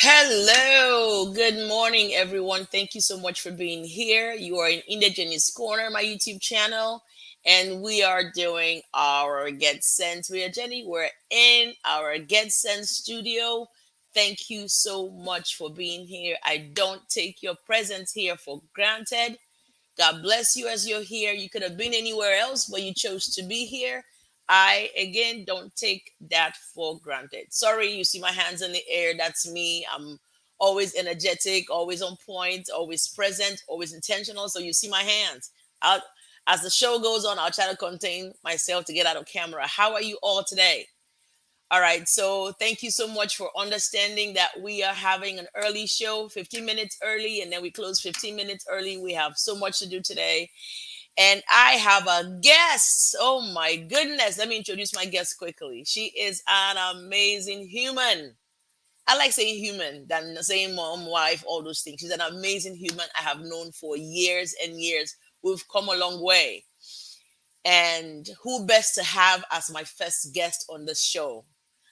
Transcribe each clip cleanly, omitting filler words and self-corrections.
Hello, good morning, everyone. Thank you so much for being here. You are in Indigenous Corner, my YouTube channel, and we are doing our Get Sense. We are Jenny. We're in our Get Sense studio. Thank you so much for being here. I don't take your presence here for granted. God bless you as you're here. You could have been anywhere else, but you chose to be here. I, again, don't take that for granted. Sorry, you see my hands in the air. That's me. I'm always energetic, always on point, always present, always intentional. So you see my hands. I'll, as the show goes on, I'll try to contain myself to get out of camera. How are you all today? All right, so thank you so much for understanding that we are having an early show, 15 minutes early, and then we close 15 minutes early. We have so much to do today. And I have a guest. Oh my goodness. Let me introduce my guest quickly. She is an amazing human. I like saying human than saying mom, wife, all those things. She's an amazing human I have known for years and years. We've come a long way. And who best to have as my first guest on the show?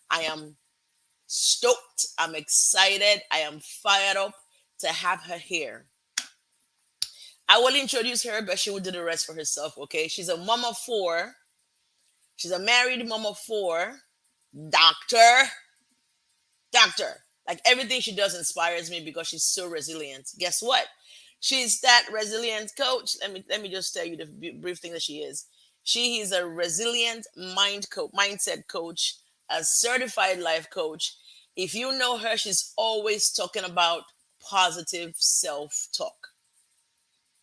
I am stoked. I'm excited. I am fired up to have her here. I will introduce her, but she will do the rest for herself, okay? She's a mom of four. She's a married mom of four. Doctor. Doctor. Like everything she does inspires me because she's so resilient. Guess what? She's that resilient coach. Let me just tell you the brief thing that she is. She is a resilient mindset coach, a certified life coach. If you know her, she's always talking about positive self-talk.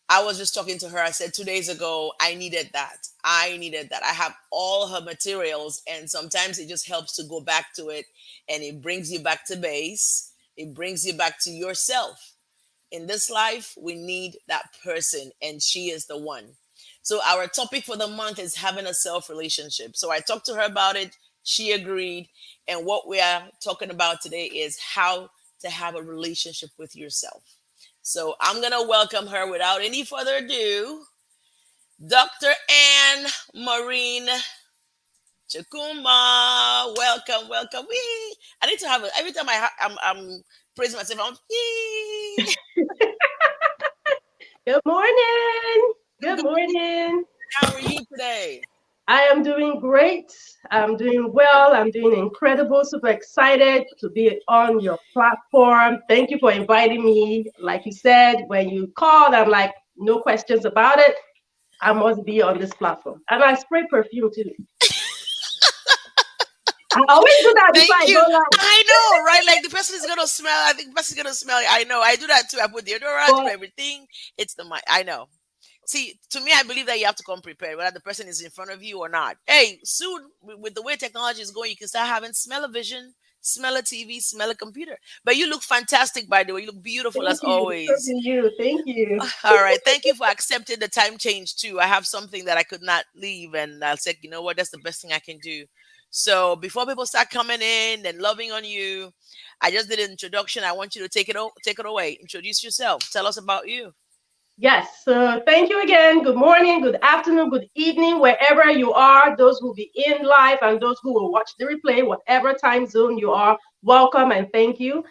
I was just talking to her. I said 2 days ago, I needed that. I needed that. I have all her materials, and sometimes it just helps to go back to it and it brings you back to base. It brings you back to yourself. In this life, we need that person, and she is the one. So, our topic for the month is having a self relationship. So, I talked to her about it. She agreed. And what we are talking about today is how to have a relationship with yourself. So I'm going to welcome her without any further ado, Dr. Anne Maureen Chukuma. Welcome, welcome. Wee. I need to have every time I'm praising myself, I'm wee. Good morning. I'm Good good. morning. How are you today? I am doing great. I'm doing well. I'm doing incredible. Super excited to be on your platform. Thank you for inviting me. Like you said, when you called, I'm like, no questions about it. I must be on this platform. And I spray perfume too. I always do that before Thank I you. go live. I know, right? Like the person is gonna smell. I think the person is gonna smell it. I know. I do that too. I put deodorant, put But everything. It's the mind. I know. See, to me, I believe that you have to come prepared, whether the person is in front of you or not. Hey, soon with the way technology is going, you can start having smell-o-vision, smell a TV, smell a computer. But you look fantastic, by the way. You look beautiful thank as you. So do always. you. Thank you. All right, thank you for accepting the time change too. I have something that I could not leave, and I said, you know what, that's the best thing I can do. So before people start coming in and loving on you, I just did an introduction. I want you to take it away. Introduce yourself. Tell us about you. Yes, so thank you again. Good morning, good afternoon, good evening, wherever you are. Those who will be in live and those who will watch the replay, whatever time zone you are, welcome and thank you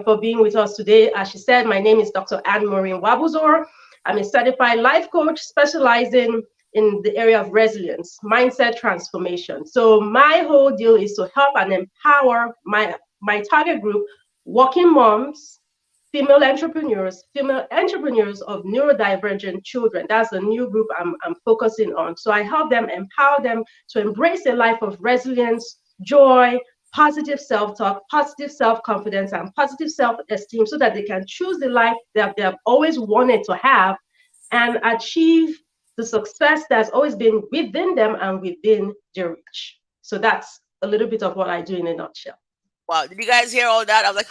for being with us today. As she said, my name is Dr. AnnMaureen Nwabuzor. I'm a certified life coach specializing in the area of resilience, mindset transformation. So my whole deal is to help and empower my target group, working moms, female entrepreneurs of neurodivergent children. That's a new group I'm focusing on. So I help them, empower them to embrace a life of resilience, joy, positive self-talk, positive self-confidence, and positive self-esteem so that they can choose the life that they have always wanted to have and achieve the success that's always been within them and within their reach. So that's a little bit of what I do in a nutshell. Wow, did you guys hear all that? I was like,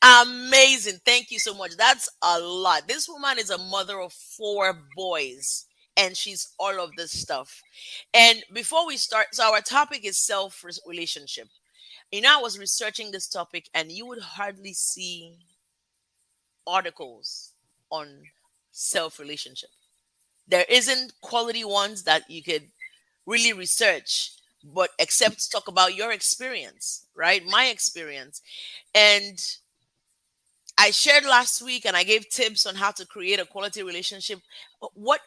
amazing. Thank you so much. That's a lot. This woman is a mother of four boys, and she's all of this stuff. And before we start, so our topic is self relationship. You know, I was researching this topic, and you would hardly see articles on self relationship. There isn't quality ones that you could really research. but except to talk about your experience, right? My experience. And I shared last week and I gave tips on how to create a quality relationship. What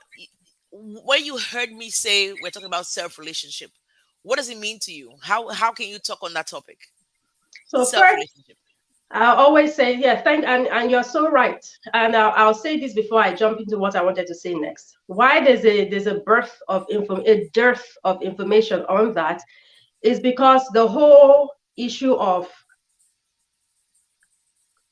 when you heard me say we're talking about self relationship, what does it mean to you? How can you talk on that topic? So Self first, relationship. I always say, yeah, and you're so right. And I'll say this before I jump into what I wanted to say next. Why there's a dearth of information on that is because the whole issue of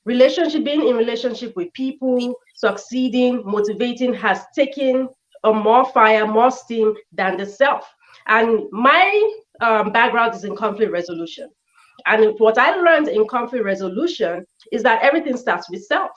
relationship, being in relationship with people, succeeding, motivating, has taken a more fire, more steam than the self. And my background is in conflict resolution. And what I learned in conflict resolution is that everything starts with self.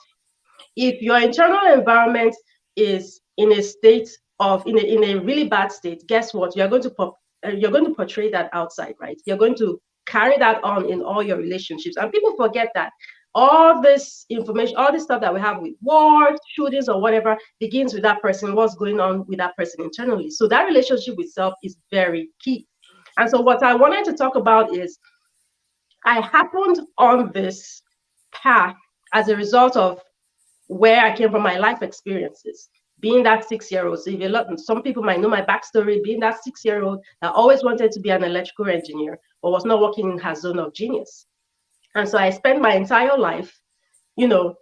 If your internal environment is in a state of in a really bad state, guess what? You're going to portray that outside, right? You're going to carry that on in all your relationships, and people forget that all this information, all this stuff that we have with wars, shootings, or whatever, begins with that person. What's going on with that person internally? So that relationship with self is very key. And so, what I wanted to talk about is I happened on this path as a result of where I came from, my life experiences. Being that 6 year old, so if some people might know my backstory, being that 6 year old that always wanted to be an electrical engineer, but was not working in her zone of genius. And so I spent my entire life, you know,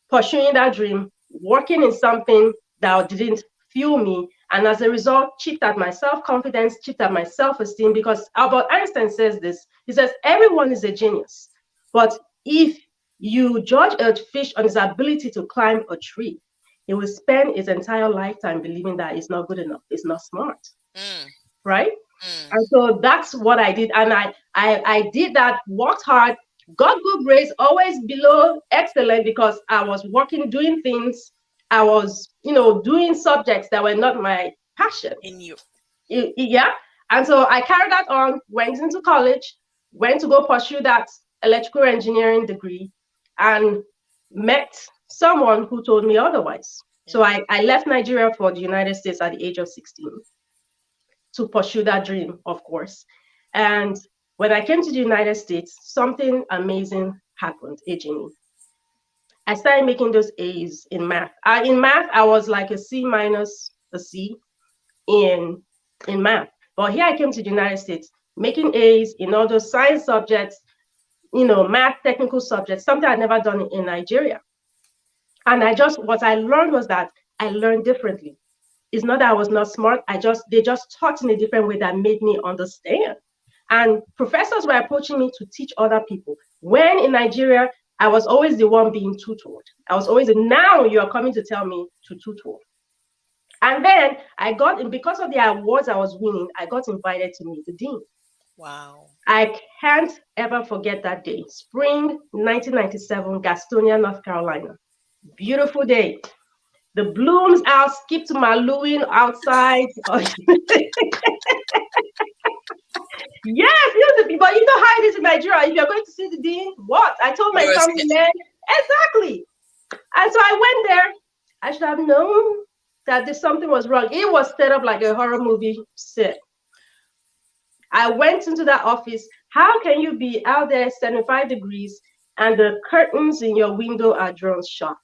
pursuing that dream, working in something that didn't fuel me. And as a result, chipped at my self confidence, chipped at my self esteem. Because Albert Einstein says this, he says, everyone is a genius. But if you judge a fish on his ability to climb a tree, he will spend his entire lifetime believing that it's not good enough, it's not smart, Mm, right? mm. And so that's what I did. And I did that, worked hard, got good grades, always below excellent because I was working, doing things. I was, doing subjects that were not my passion. In you. Yeah. And so I carried that on, went into college, went to go pursue that electrical engineering degree, and met someone who told me otherwise. So Yeah. I left Nigeria for the United States at the age of 16 to pursue that dream, of course. And when I came to the United States, something amazing happened, Ejini. I started making those A's in math. In math, I was like a C minus, a C in math. But here I came to the United States, making A's in all those science subjects, math, technical subjects, something I'd never done in Nigeria. And what I learned was that I learned differently. It's not that I was not smart. They just taught in a different way that made me understand. And professors were approaching me to teach other people. When in Nigeria, I was always the one being tutored. Now you are coming to tell me to tutor. And then because of the awards I was winning, I got invited to meet the dean. Wow. I can't ever forget that day. Spring 1997, Gastonia, North Carolina. Beautiful day. The blooms out, skip to my Louis outside. Yes, but you know how it is in Nigeria. If you're going to see the dean, what? I told my You're family, man, exactly. And so I went there. I should have known that something was wrong. It was set up like a horror movie set. I went into that office. How can you be out there 75 degrees and the curtains in your window are drawn shut?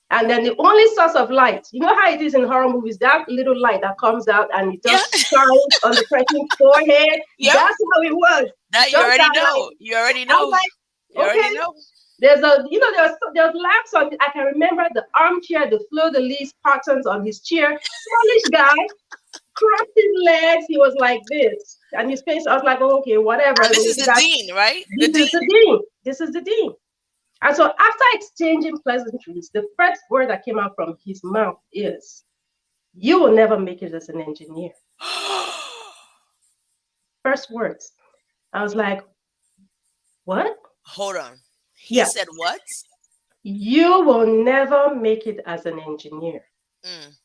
And then the only source of light, you know how it is in horror movies, that little light that comes out and it yeah. just shines on the person's forehead. Yep. That's how it was. That you Just already that light. know. You already I was know. You like, already okay. know. There's lamps on. I can remember the armchair, the fleur de lis patterns on his chair. Smallish guy, crossed his legs. He was like this, and his face. I was like, oh, okay, whatever. And this is the dean, right? The This is dean. the dean. This is the dean. And so after exchanging pleasantries, the first word that came out from his mouth is, "You will never make it as an engineer." First words. I was like, what? Hold on. He Yeah. said what? You will never make it as an engineer. Mm,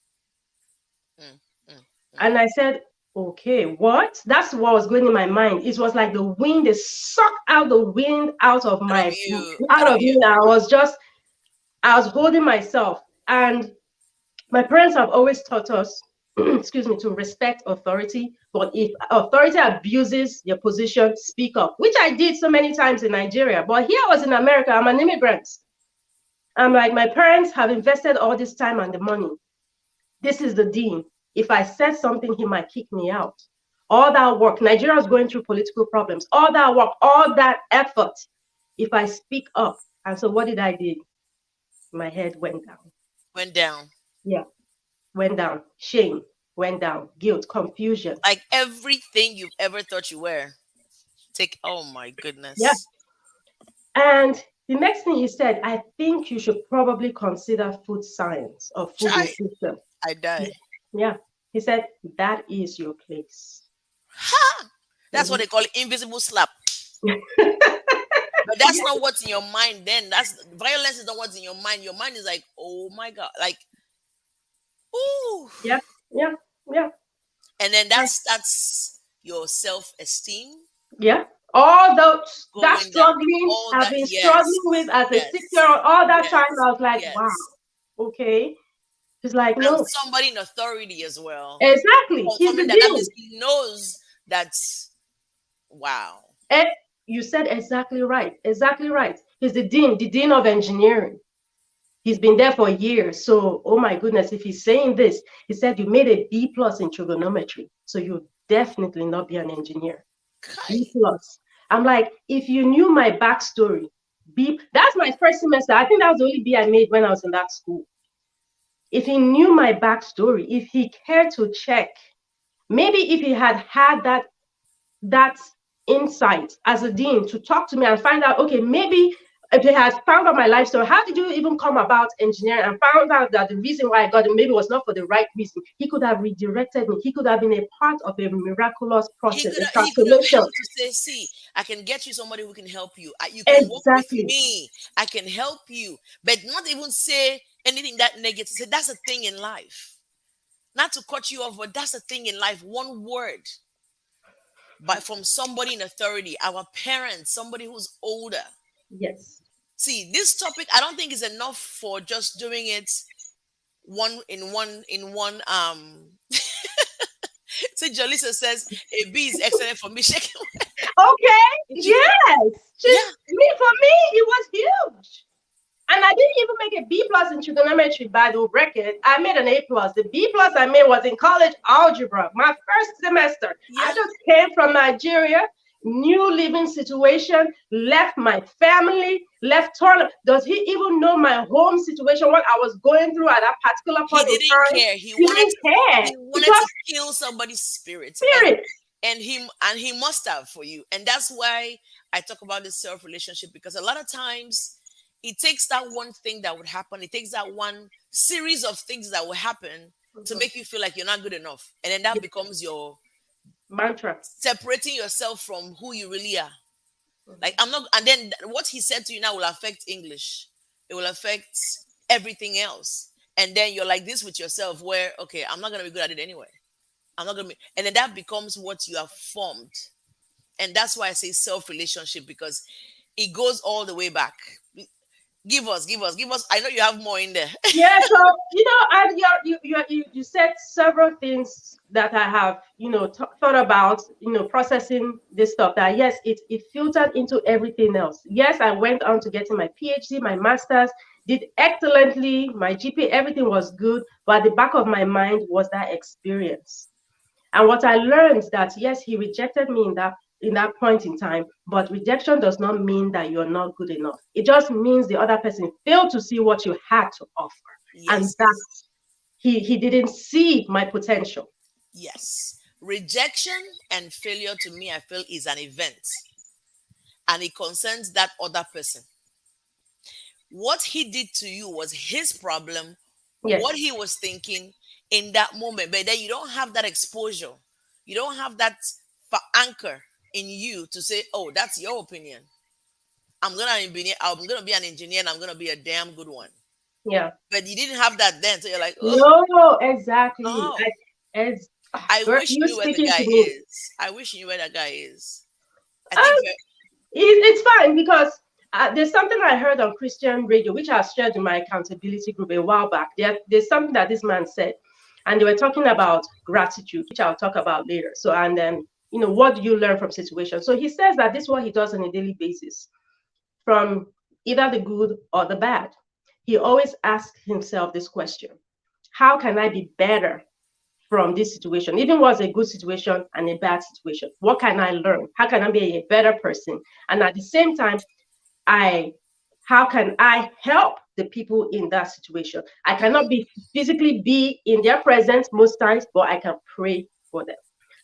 mm, mm, mm. And I said, okay, what? That's what was going in my mind. It was like the wind, they sucked out the wind out of Out of you. Out out of of me. you. I was holding myself. And my parents have always taught us excuse me, to respect authority. But if authority abuses your position, speak up, which I did so many times in Nigeria. But here I was in America, I'm an immigrant. I'm like, my parents have invested all this time and the money. This is the dean. If I said something, he might kick me out. All that work, Nigeria is going through political problems, all that work, all that effort. If I speak up, and so what did I do? My head went down. Went down. Yeah, went down. Shame went down. Guilt, confusion. Like everything you've ever thought you were. Take, oh my Yeah. goodness. And the next thing he said, I think you should probably consider food science or food Try. nutrition. I die. Yeah. He said, that is your place. Ha! That's what Mhm. they call invisible slap. But that's not what's in your mind then. That's violence is not what's in your mind. Your mind is like, oh my God. Like, ooh. Yeah, yeah, yeah, And then that's your self-esteem yeah. All those that going down. struggling All I've that, been yes, struggling with as a yes, 6 year old, all that time yes, I was like, wow, yes. okay. He's like, And no, somebody in authority as well. exactly. He's the Confirming that that dean. means he knows that's wow. Eh, you said exactly right. Exactly right. He's the dean of engineering. He's been there for years. So, oh my goodness, if he's saying this, he said you made a B plus in trigonometry. So you definitely not be an engineer. B Kai. plus. I'm like, if you knew my backstory, B, that's my first semester. I think that was the only B I made when I was in that school. If he knew my backstory, if he cared to check, maybe if he had had that insight as a dean to talk to me and find out, okay, maybe if he has found out my life story, how did you even come about engineering and found out that the reason why I got it maybe was not for the right reason? He could have redirected me. He could have been a part of a miraculous process, a He could have transformation. helped to say, see, I can get you somebody who can help you. You can work with Exactly. me. I can help you. But not even say anything that negative. Say that's a thing in life. Not to cut you off, but that's a thing in life. One word. But from somebody in authority, our parents, somebody who's older. Yes. See, this topic, I don't think is enough for just doing it one in one. See, Jolisa says a B is excellent for me. Shaking. Okay. Shaking. Yes. Yeah, Just me for me, it was huge. And I didn't even make a B plus in trigonometry by the record. I made an A plus. The B plus I made was in college algebra, my first semester. I yeah. just came from Nigeria, new living situation, left my family, left tournament. Does he even know my home situation, what I was going through at that particular He point in didn't time? care. He didn't care. He He wanted to just kill somebody's spirit, spirit. and he must have for you. And that's why I talk about this self relationship because a lot of times it takes that one thing that would happen. It takes that one series of things that will happen to Mhm. make you feel like you're not good enough, and then that Yeah. becomes your Mantra. separating yourself from who you really are. Like Mhm. I'm not, and then what he said to you now will affect English. It will affect everything else. And then you're like this with yourself, where okay, I'm not gonna be good at it anyway. I'm not gonna be, and then that becomes what you have formed. And that's why I say self relationship because it goes all the way back. Give us, give us, give us. I know you have more in there. Yeah, so and you said several things that I have thought about processing this stuff. That yes, it filtered into everything else. Yes, I went on to getting my PhD, my master's, did excellently. My GPA, everything was good, but at the back of my mind was that experience. And what I learned that yes, he rejected me in that point in time, but rejection does not mean that you're not good enough. It just means the other person failed to see what you had to offer. And that Yes, he didn't see my potential. yes. Rejection and failure to me, I feel, is an event and it concerns that other person. What he did to you was his problem, what Yes. he was thinking in that moment. But then you don't have that exposure. You don't have that anchor in you to say, "Oh, that's your opinion. I'm gonna be an engineer, and I'm gonna be a damn good one." Yeah. But you didn't have that then, so you're like, "Oh No, exactly. no." As I girl, wish you you knew where the speaking guy to me. is. I wish you knew where that guy is. I think Uh, it's fine because there's something I heard on Christian radio, which I shared in my accountability group a while back. There's something that this man said. and they were talking about gratitude, which I'll talk about later. So, and then, what do you learn from situations? So he says that this is what he does on a daily basis, from either the good or the bad. He always asks himself this question: how can I be better from this situation? Even was a good situation and a bad situation, what can I learn? How can I be a better person? And at the same time, I how can I help the people in that situation? I cannot be physically be in their presence most times, but I can pray for them.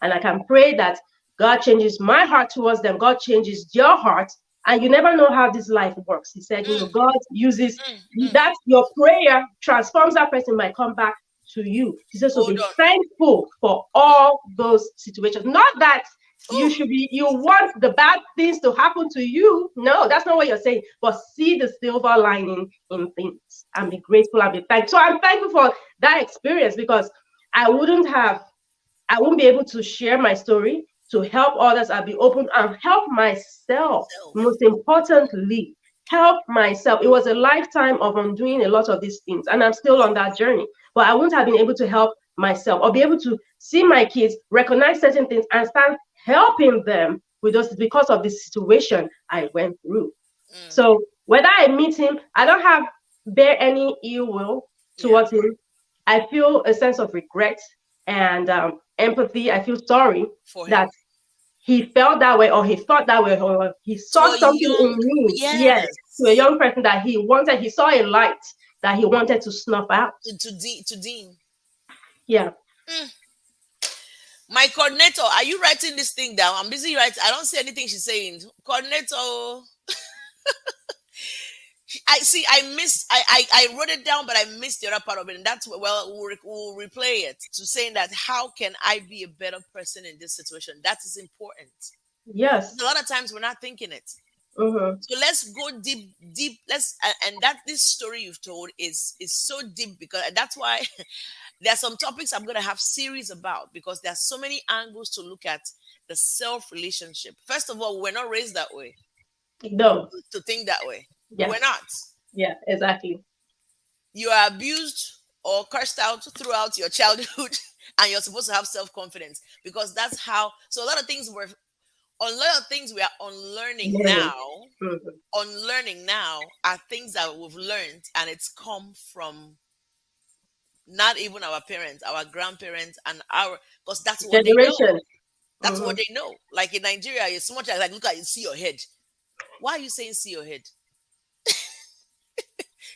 And I can pray that God changes my heart towards them, God changes your heart. And you never know how this life works. He said, Mm, God uses mm, mm. that, your prayer transforms that person, might come back to you. He says, so Hold be on. thankful for all those situations. Not that Ooh, you want the bad things to happen to you. No, that's not what you're saying. But see the silver lining in things and be grateful and be thankful. So I'm thankful for that experience, because I wouldn't have I won't be able to share my story to help others. I'll be open and help myself. self. Most importantly, help myself. It was a lifetime of undoing a lot of these things, and I'm still on that journey. But I wouldn't have been able to help myself or be able to see my kids recognize certain things and start helping them with those because of the situation I went through. Mm, So whether I meet him, I don't have bear any ill will yeah, towards him. I feel a sense of regret and empathy. I feel sorry for that him. he felt that way, or he thought that way, or he To saw a something in young, me. Yes, to a yes, young person that he saw a light that he wanted to snuff out. to Dean. Yeah. Mm. My coordinator, are you writing this thing down? I'm busy writing. I don't see anything she's saying. Coordinator, I see. I missed. I wrote it down, but I missed the other part of it, and that's well. We'll replay it to saying that how can I be a better person in this situation? That is important. Yes. A lot of times we're not thinking it. Mm-hmm. So let's go deep, deep. And that this story you've told is so deep, because that's why there are some topics I'm going to have series about, because there are so many angles to look at the self relationship. First of all, we're not raised that way No. to think that way. Yeah. We're not. Yeah. Exactly. You are abused or cursed out throughout your childhood, and you're supposed to have self confidence, because that's how. So a lot of things we are unlearning Learning. now. Mm-hmm. Unlearning now are things that we've learned, and it's come from not even our parents, our grandparents, and our because that's what they know. Generation. That's Mm-hmm. what they know. Like in Nigeria, it's so much like look at you, see your head. Why are you saying see your head?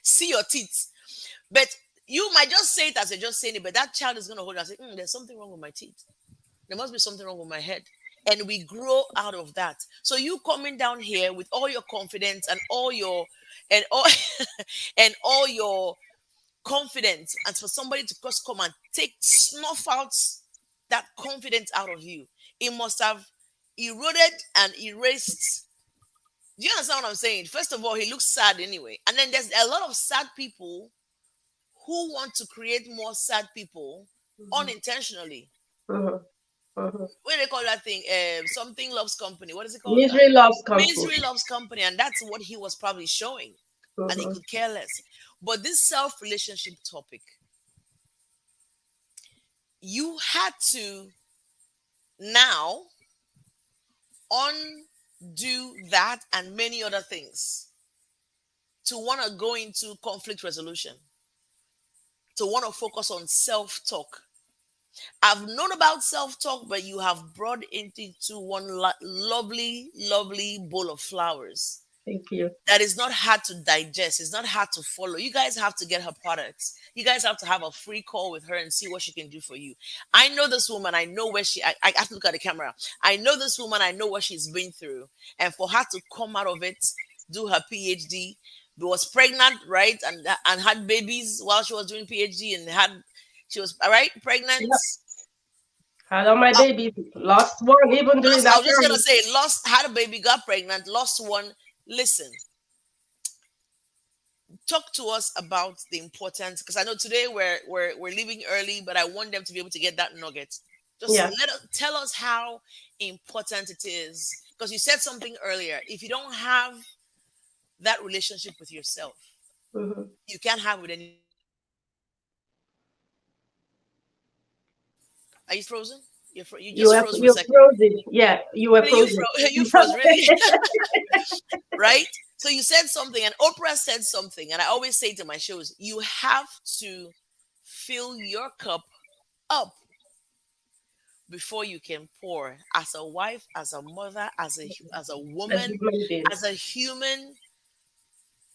See your teeth. But you might just say it as you're just saying it, but that child is gonna hold you and say, there's something wrong with my teeth. There must be something wrong with my head. And we grow out of that. So you coming down here with all your confidence and all and all your confidence, and for somebody to just come and take snuff out that confidence out of you, it must have eroded and erased. Do you understand what I'm saying? First of all, he looks sad anyway. And then there's a lot of sad people who want to create more sad people unintentionally. Mm-hmm. Mm-hmm. What do they call that thing? Something loves company. What is it called? Misery loves company. Misery loves company. And that's what he was probably showing. And he Mm-hmm. could care less. But this self relationship topic, you had to now undo that and many other things to want to go into conflict resolution, to want to focus on self talk. I've known about self talk, but you have brought it into one lovely, lovely bowl of flowers Thank you. that is not hard to digest. It's not hard to follow. You guys have to get her products. You guys have to have a free call with her and see what she can do for you. I know this woman. I know where I have to look at the camera. I know this woman. I know what she's been through. And for her to come out of it, do her PhD, was pregnant, right? And had babies while she was doing PhD, and she was all right, pregnant. Yep. Had all my babies. Lost one even during I that was just gonna time. say, lost, had a baby, got pregnant, lost one. Listen, talk to us about the importance, because I know today we're leaving early, but I want them to be able to get that nugget. Just Yeah. tell us how important it is, because you said something earlier. If you don't have that relationship with yourself, Mm-hmm. you can't have with anybody else. Are you frozen? You You just were froze for a you second. frozen. Yeah, you were Really, you frozen. froze. You froze really, right? So you said something, and Oprah said something, and I always say to my shows, you have to fill your cup up before you can pour. As a wife, as a mother, as a A woman, human being. as a human,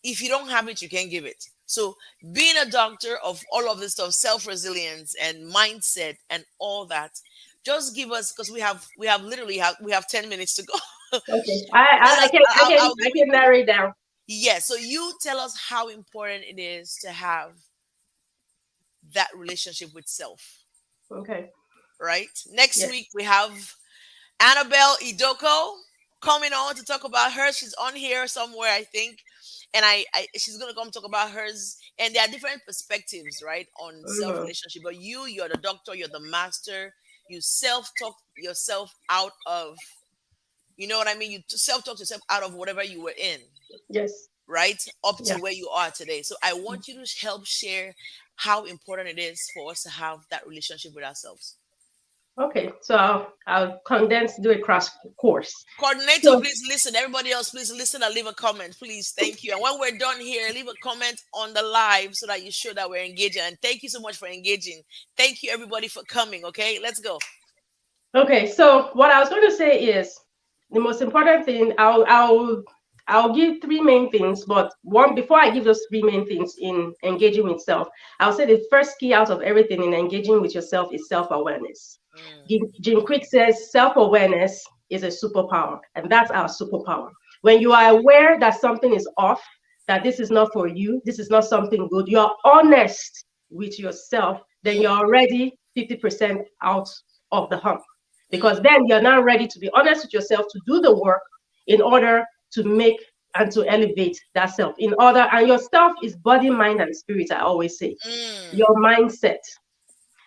if you don't have it, you can't give it. So being a doctor of all of this stuff, self-resilience and mindset and all that, just give us, because we have literally we have 10 minutes to go. Okay. Let us I'll I give can you. narrow it down. Yeah, so you tell us how important it is to have that relationship with self, Okay. right? Next Yes. week we have Annabelle Idoko coming on to talk about hers. She's on here somewhere, I think. And she's gonna come talk about hers. And there are different perspectives, right, on self Mm-hmm. relationship. But you're the doctor, you're the master. You self talk yourself out of, you know what I mean? You self talk yourself out of whatever you were in, Yes. right? Up to Yeah. where you are today. So I want you to help share how important it is for us to have that relationship with ourselves. Okay. So I'll condense, do a crash course. Coordinator, So please listen. Everybody else, please listen and leave a comment, please. Thank you. And when we're done here, leave a comment on the live so that you show that we're engaging. And thank you so much for engaging. Thank you, everybody, for coming. Okay, let's go. okay. So what I was going to say is the most important thing. I'll give three main things, but one before I give those three main things in engaging with self, I'll say the first key out of everything in engaging with yourself is self-awareness. Mm, Jim Quick says self-awareness is a superpower, and that's our superpower. When you are aware that something is off, that this is not for you, this is not something good, you're honest with yourself, then you're mm, already 50% out of the hump. Because mm, then you're now ready to be honest with yourself to do the work in order to make and to elevate that self. In order, and your self is body, mind, and spirit, I always say. mm, Your mindset.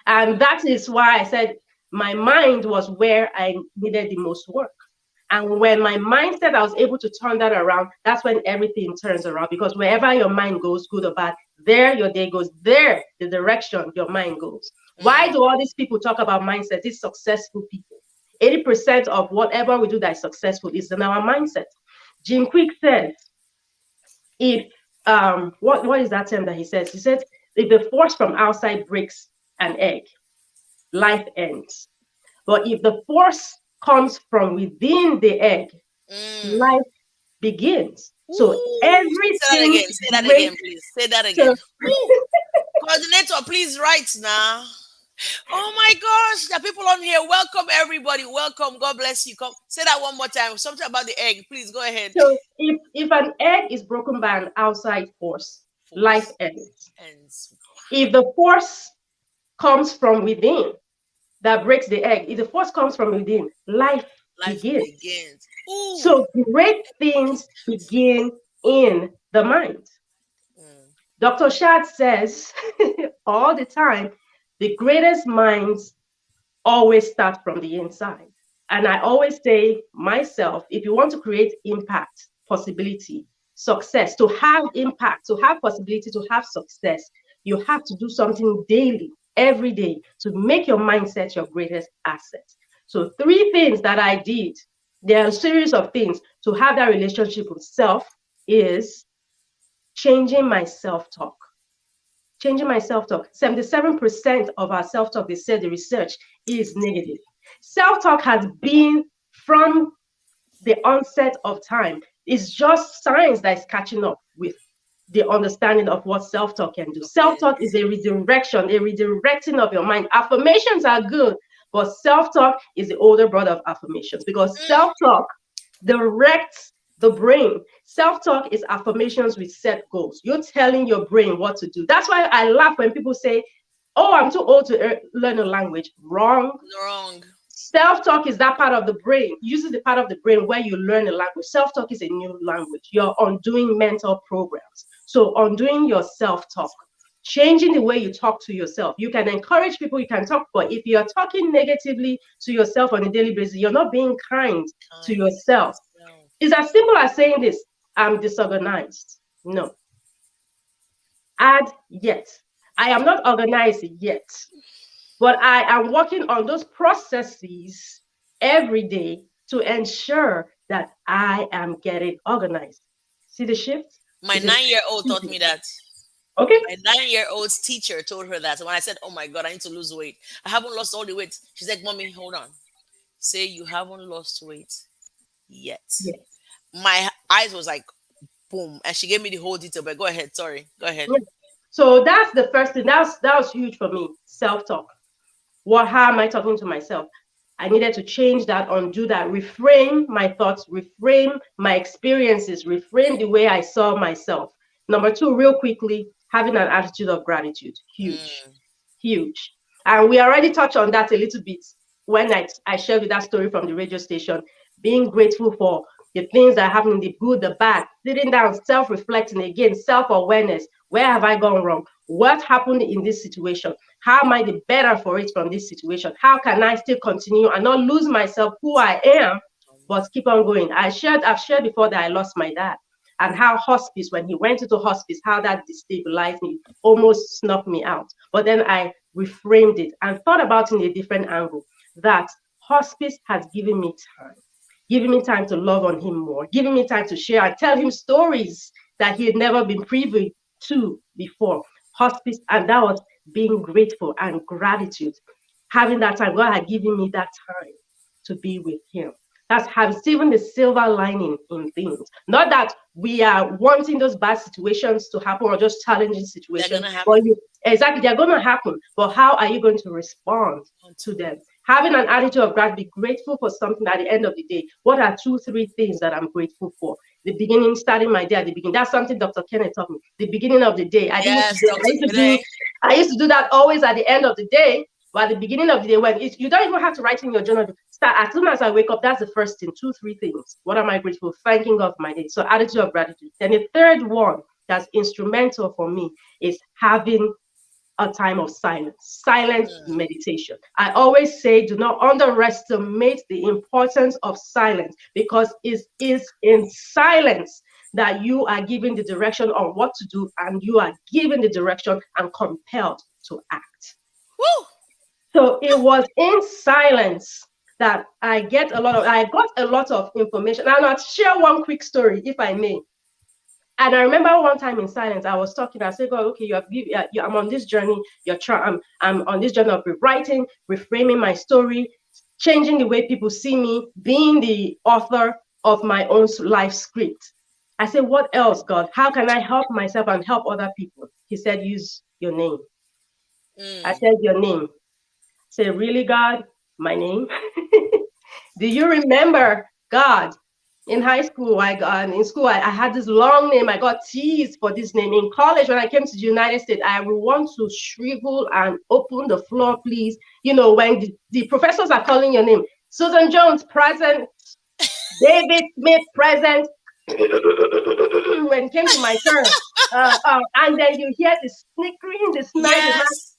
And that is why I said my mind was where I needed the most work. And when my mindset, I was able to turn that around, that's when everything turns around. Because wherever your mind goes, good or bad, there your day goes, there the direction your mind goes. Why mm, do all these people talk about mindset? These successful people. 80% of whatever we do that is successful is in our mindset. Jim Quick said, if what is that term that he says? He said, if the force from outside breaks an egg, life ends. But if the force comes from within the egg, mm. life begins. So Ooh, say that everything again. Say that breaks. again, please. Say that So again. Ooh. Coordinator, please write now. Oh my gosh, there are people on here. Welcome, everybody. Welcome. God bless you. Come say that one more time. Something about the egg. Please go ahead. if an egg is broken by an outside force, life Force ends. ends. If the force comes from within that breaks the egg, if the force comes from within, life Life begins. begins. Ooh. So great things begin in the mind. Mm, Dr. Shad says all the time, the greatest minds always start from the inside. And I always say myself, if you want to create impact, possibility, success, to have impact, to have possibility, to have success, you have to do something daily, every day, to make your mindset your greatest asset. So, three things that I did, there are a series of things to have that relationship with self is changing my self talk. Changing my self talk. 77% of our self talk, they said the research, is negative. Self talk has been from the onset of time. It's just science that is catching up with the understanding of what self talk can do. Self okay. talk is a redirection, a redirecting of your mind. Affirmations are good, but self talk is the older brother of affirmations because Mm, self talk directs the brain. Self talk is affirmations with set goals. You're telling your brain what to do. That's why I laugh when people say, "Oh, I'm too old to learn a language." Wrong. wrong. Self-talk is that part of the brain, uses the part of the brain where you learn a language. Self-talk is a new language. You're undoing mental programs. So undoing your self-talk, changing the way you talk to yourself. You can encourage people, you can talk, but if you're talking negatively to yourself on a daily basis, you're not being kind to Kind to yourself. yourself. It's as simple as saying this, I'm disorganized. No. Add yet. I am not organized yet. But I am working on those processes every day to ensure that I am getting organized. See the shift? My It's a 9-year-old two taught things. me that. Okay? My 9-year-old's teacher told her that. So when I said, "Oh my God, I need to lose weight. I haven't lost all the weight." She's like, "Mommy, hold on. Say you haven't lost weight yet." Yes. My eyes was like, boom. And she gave me the whole detail. But go ahead. Sorry. Go ahead. Yeah. So that's the first thing. That was huge for me. Self-talk. How am I talking to myself? I needed to change that, undo that, reframe my thoughts, reframe my experiences, reframe the way I saw myself. Number two, real quickly, having an attitude of gratitude. Huge, Mm, huge. And we already touched on that a little bit when I shared with that story from the radio station, being grateful for the things that happen in the good, the bad, sitting down, self-reflecting again, self-awareness. Where have I gone wrong? What happened in this situation? How am I the better for it from this situation? How can I still continue and not lose myself, who I am, but keep on going? I've shared before that I lost my dad, and how hospice, when he went into hospice, how that destabilized me, almost snuffed me out. But then I reframed it and thought about it in a different angle, that hospice has given me time, giving me time to love on him more, giving me time to share and tell him stories that he had never been privy to before. Hospice, and that was being grateful and gratitude. Having that time, God had given me that time to be with him. That's having even the silver lining in things. Not that we are wanting those bad situations to happen or just challenging they're situations, gonna but happen. exactly, they're going to happen. But how are you going to respond to Until them? Having an attitude of gratitude, be grateful for something at the end of the day. What are two, three things that I'm grateful for? The beginning, starting my day at the beginning. That's something Dr. Kenneth taught me. The beginning of the day. I didn't used to yes, do it. Dr. Kene. I used to do that always at the end of the day. But at the beginning of the day, when you don't even have to write in your journal, start as soon as I wake up. That's the first thing. Two, three things. What am I grateful? Thanking God for my day. So attitude of gratitude. Then the third one that's instrumental for me is having a time of silence, silent Mm, meditation. I always say, do not underestimate the importance of silence, because it is in silence that you are given the direction on what to do, and you are given the direction and compelled to act. woo. So it was in silence that I got a lot of information. And I'll share one quick story, if I may. And I remember one time in silence, I was talking. I said, "God, okay, I'm on this journey. I'm on this journey of rewriting, reframing my story, changing the way people see me, being the author of my own life script." I said, "What else, God? How can I help myself and help other people?" He said, "Use your name." I Mm. said, "Your name." I said, "Really, God? My name?" Do you remember, God? In high school, in school, I had this long name. I got teased for this name. In college, when I came to the United States, I would want to shrivel and open the floor, please. When the professors are calling your name, Susan Jones present, David Smith present. When it came to my turn, and then you hear the snickering, the snide, Yes.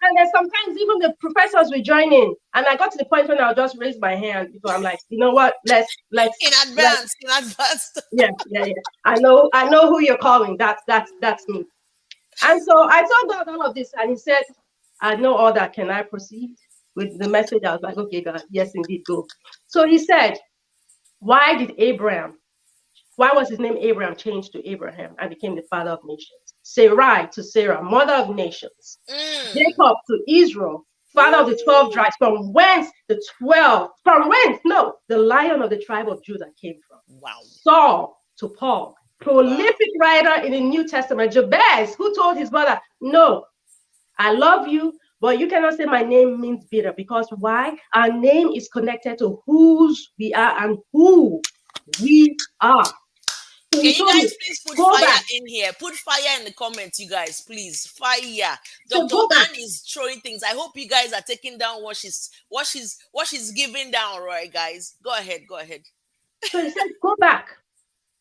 and then sometimes even the professors will join in. And I got to the point when I'll just raise my hand because I'm like, you know what? In Let's advance. In advance. yeah, yeah, yeah. I know who you're calling. That's me. And so I told God all of this, and he said, "I know all that. Can I proceed with the message?" I was like, "Okay, God, yes, indeed, go." So he said, "Why did Abraham why was his name Abraham changed to Abraham and became the father of nations? Sarai to Sarah, mother of nations. Mm. Jacob to Israel, father of the 12 Woo. tribes. From whence? No, the lion of the tribe of Judah came from. Wow. Saul to Paul, Wow. prolific writer in the New Testament. Jabez, who told his mother, "No, I love you, but you cannot say my name means bitter." Because why? Our name is connected to whose we are and who we are. So Can he you told me, guys please put go fire back. in here? Put fire in the comments, you guys, please. Fire. So Dr. go back. Ann is throwing things. I hope you guys are taking down what she's giving down, right, guys? Go ahead. Go ahead. So he said, go back.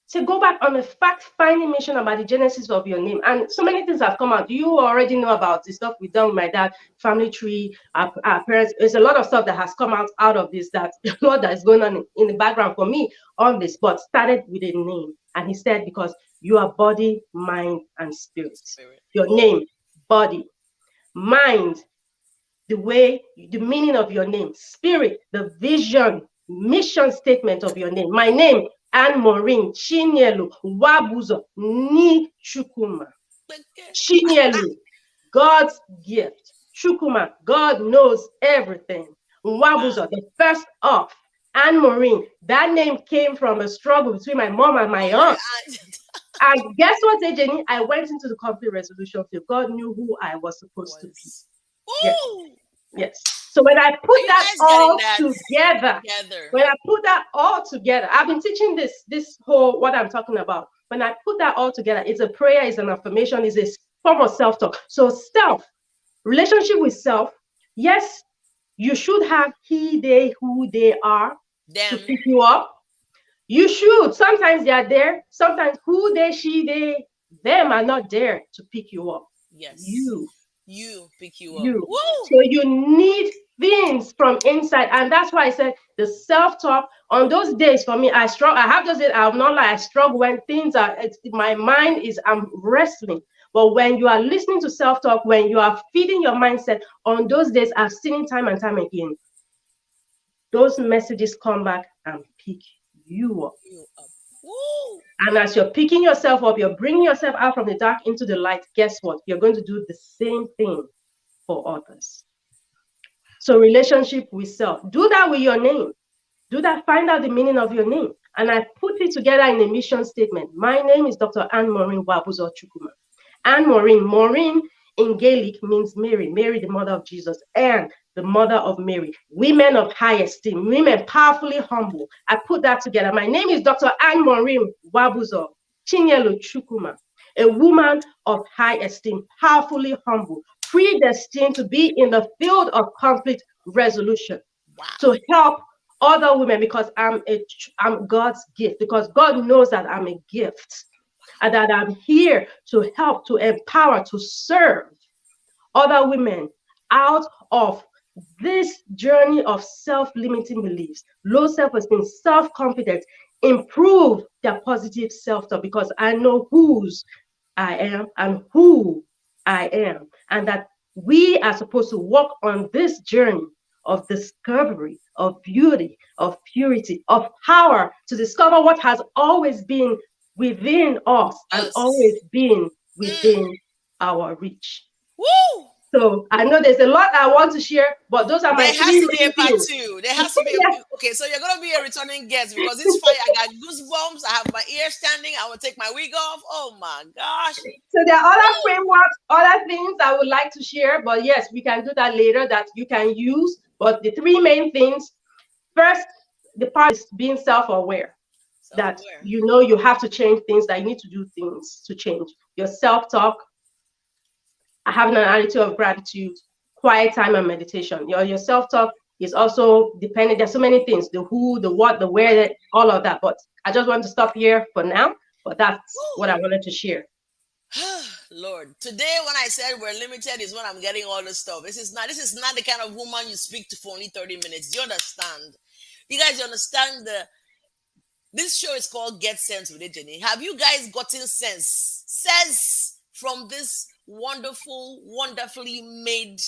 So go back on the fact-finding mission about the genesis of your name. And so many things have come out. You already know about the stuff we've done with my dad, family tree, our parents. There's a lot of stuff that has come out of this, that a lot that is going on in the background for me on this, but started with a name. And he said, because you are body, mind, and spirit. Spirit. Your Oh. name, body, mind, the meaning of your name, spirit, the vision, mission statement of your name. My name, AnnMaureen Nwabuzor Ni Chukuma. Chinyelu, God's gift. Chukuma, God knows everything. Wow. Nwabuzor, the first of. AnnMaureen, that name came from a struggle between my mom and my Oh my aunt. aunt And guess what, Jenny? I went into the conflict resolution field. God knew who I was supposed to be. was. Yes, Woo! yes. So when I Are put you that guys getting all that together, together? when I put that all together, I've been teaching this whole what I'm talking about. When I put that all together, it's a prayer, it's an affirmation, it's a form of self-talk. So self, relationship with self, yes, you should have he, they, who they are to Them. pick you up. You should. Sometimes they are there. Sometimes who they, she, they, them are not there to pick you up. Yes. You, You pick you up. you. Woo! So you need things from inside. And that's why I said the self-talk on those days for me, I struggle. I have those days, I'm not like I struggle when things are, my mind is, I'm wrestling. But when you are listening to self-talk, when you are feeding your mindset, on those days, I've seen it time and time again. Those messages come back and pick you up. You up. Woo! And as you're picking yourself up, you're bringing yourself out from the dark into the light. Guess what? You're going to do the same thing for others. So, relationship with self. Do that with your name. Do that. Find out the meaning of your name. And I put it together in a mission statement. My name is Dr. AnnMaureen Nwabuzor Chukuma. AnnMaureen. Maureen in Gaelic means Mary, Mary, the mother of Jesus, and the mother of Mary. Women of high esteem, women powerfully humble. I put that together. My name is Dr. AnnMaureen Nwabuzor Chinyelu Chukuma, a woman of high esteem, powerfully humble, predestined to be in the field of conflict resolution Wow. to help other women because I'm God's gift, because God knows that I'm a gift and that I'm here to help, to empower, to serve other women out of this journey of self-limiting beliefs, low self-esteem, self-confidence, improve their positive self-talk because I know whose I am and who I am, and that we are supposed to walk on this journey of discovery, of beauty, of purity, of power to discover what has always been within us and always Us. been Mm. within our reach. Woo! So I know there's a lot I want to share, but those are my There has three to be a main part things. two. There has to be Yes. okay. So you're gonna be a returning guest because this fire, I got goosebumps. I have my ear standing. I will take my wig off. Oh my gosh! So there are other Woo! frameworks, other things I would like to share, but yes, we can do that later that you can use. But the three main things first, the part is being self aware that Self-aware. you know you have to change things, that you need to do things to change your self talk, having an attitude of gratitude, quiet time, and meditation. Your self talk is also dependent. There's so many things: the who, the what, the where, all of that. But I just want to stop here for now. But that's Woo! what I wanted to share. Lord, today when I said we're limited is when I'm getting all this stuff. This is not the kind of woman you speak to for only 30 minutes. Do you understand? You guys understand this show is called Get Sense with Jenny. Have you guys gotten sense from this wonderful, wonderfully made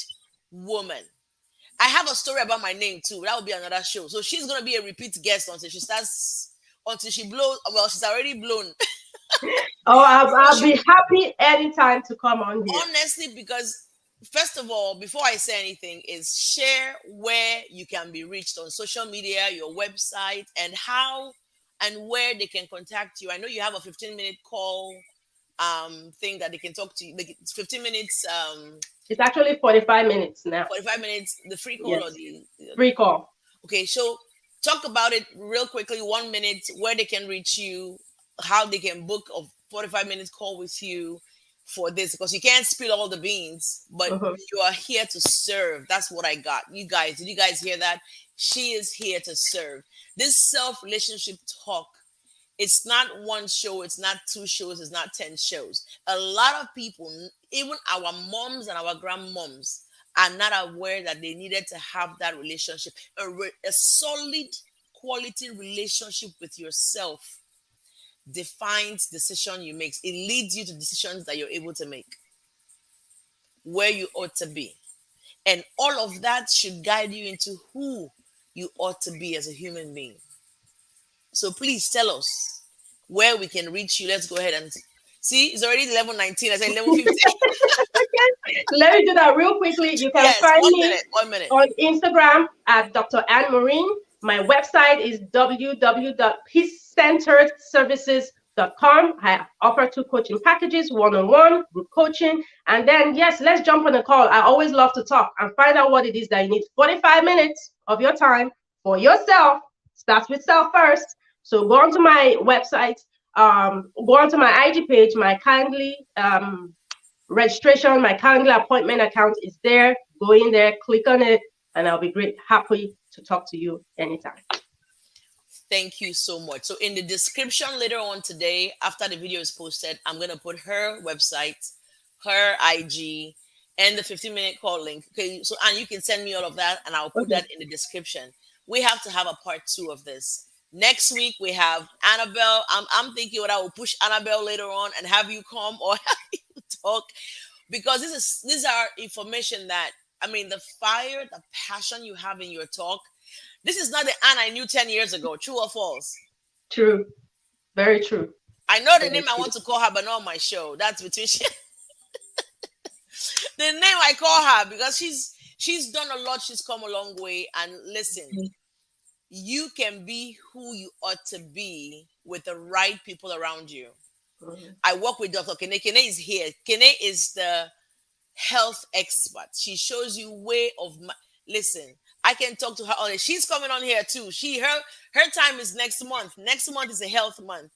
woman? I have a story about my name too. That will be another show. So she's gonna be a repeat guest until she blows. Well, she's already blown. Oh, I'll So be happy anytime to come on here. honestly, because first of all, before I say anything, is share where you can be reached on social media, your website, and how and where they can contact you. I know you have a 15-minute call thing that they can talk to you. Like it's 15 minutes, It's actually 45 minutes now. 45 minutes, the free call or Yes, the free call. okay. So talk about it real quickly, 1 minute, where they can reach you, how they can book a 45 minutes call with you for this because you can't spill all the beans, but Mhm. you are here to serve. That's what I got. You guys, did you guys hear that? She is here to serve. This self relationship talk, it's not one show, it's not two shows, it's not 10 shows. A lot of people, even our moms and our grandmoms, are not aware that they needed to have that relationship, a solid quality relationship with yourself defines decision you make. It leads you to decisions that you're able to make, where you ought to be. And all of that should guide you into who you ought to be as a human being. So please tell us where we can reach you. Let's go ahead and see. It's already 11:19. I said 11:50. Let me do that real quickly. You can Yes, find one me minute. 1 minute. on Instagram at Dr. AnnMaureen. My website is www.peacecenteredservices.com. I offer 2 coaching packages, one-on-one, group coaching. And then, yes, let's jump on a call. I always love to talk and find out what it is that you need. 45 minutes of your time for yourself. Starts with self first. So go onto my website, go onto my IG page, my kindly registration, my calendar appointment account is there. Go in there, click on it, and I'll be happy to talk to you anytime. Thank you so much. So in the description later on today, after the video is posted, I'm going to put her website, her IG, and the 15-minute call link. Okay. So, and you can send me all of that and I'll put Okay. that in the description. We have to have a part 2 of this. Next week, we have Annabelle. I'm thinking what I will push Annabelle later on and have you come or have you talk, because these are information that, I mean, the fire, the passion you have in your talk. This is not the Anne I knew 10 years ago. True or false? True. Very true. I know the Very name I true. want to call her, but not on my show. That's between the name I call her, because she's done a lot. She's come a long way. And listen, you can be who you ought to be with the right people around you. Mhm. I work with Dr. Kene. Kene is here. Kene is the health expert. She shows you way of listen. I can talk to her on it. She's coming on here too. Her time is next month. Next month is a health month.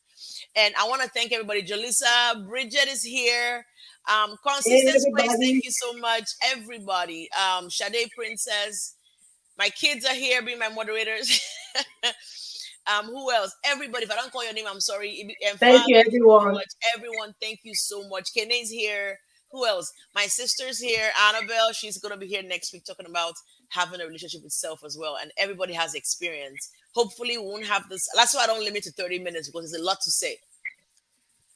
And I want to thank everybody. Jalissa, Bridget is here. Hey, Consistent Place, thank everybody. you so much. Everybody. Sade Princess. My kids are here being my moderators. Who else? Everybody. If I don't call your name, I'm sorry. And Thank Fab, you, thank you so everyone. much. Everyone, thank you so much. Kene's here. Who else? My sister's here. Annabelle, she's gonna be here next week talking about having a relationship with self as well. And everybody has experience. Hopefully, we won't have this. That's why I don't limit to 30 minutes, because there's a lot to say.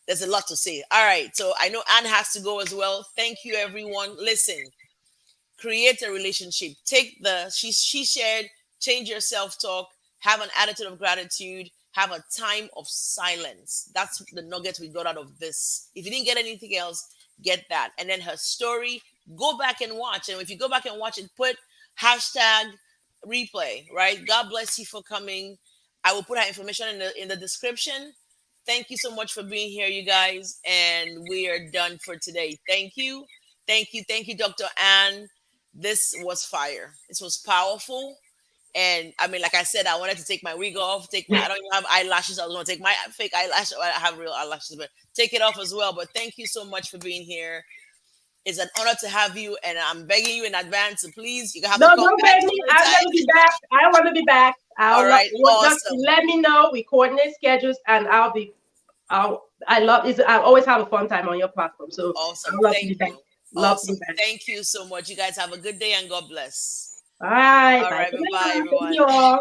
There's a lot to say. All right. So I know Anne has to go as well. Thank you, everyone. Listen, create a relationship. Take the she shared, change your self-talk, have an attitude of gratitude, have a time of silence. That's the nugget we got out of this. If you didn't get anything else, get that. And then her story, go back and watch. And if you go back and watch it, put hashtag replay, right? God bless you for coming. I will put her information in the description. Thank you so much for being here, you guys. And we are done for today. Thank you. Thank you. Thank you, Dr. Ann. This was fire. This was powerful. And I mean, like I said, I wanted to take my wig off. I don't even have eyelashes. I was going to take my fake eyelash. I have real eyelashes, but take it off as well. But thank you so much for being here. It's an honor to have you. And I'm begging you in advance, so please, you have No, to come don't back beg me. I'm sometime. gonna be back. I want to be back. All right. Just Awesome. let me know. We coordinate schedules, and I'll be. I love. I always have a fun time on your platform, so I Awesome. would love to Thank be back. you. Love to be Awesome. back. Thank you so much. You guys have a good day and God bless. All right. All Bye right. for Bye bye, now. Thank everyone. you all.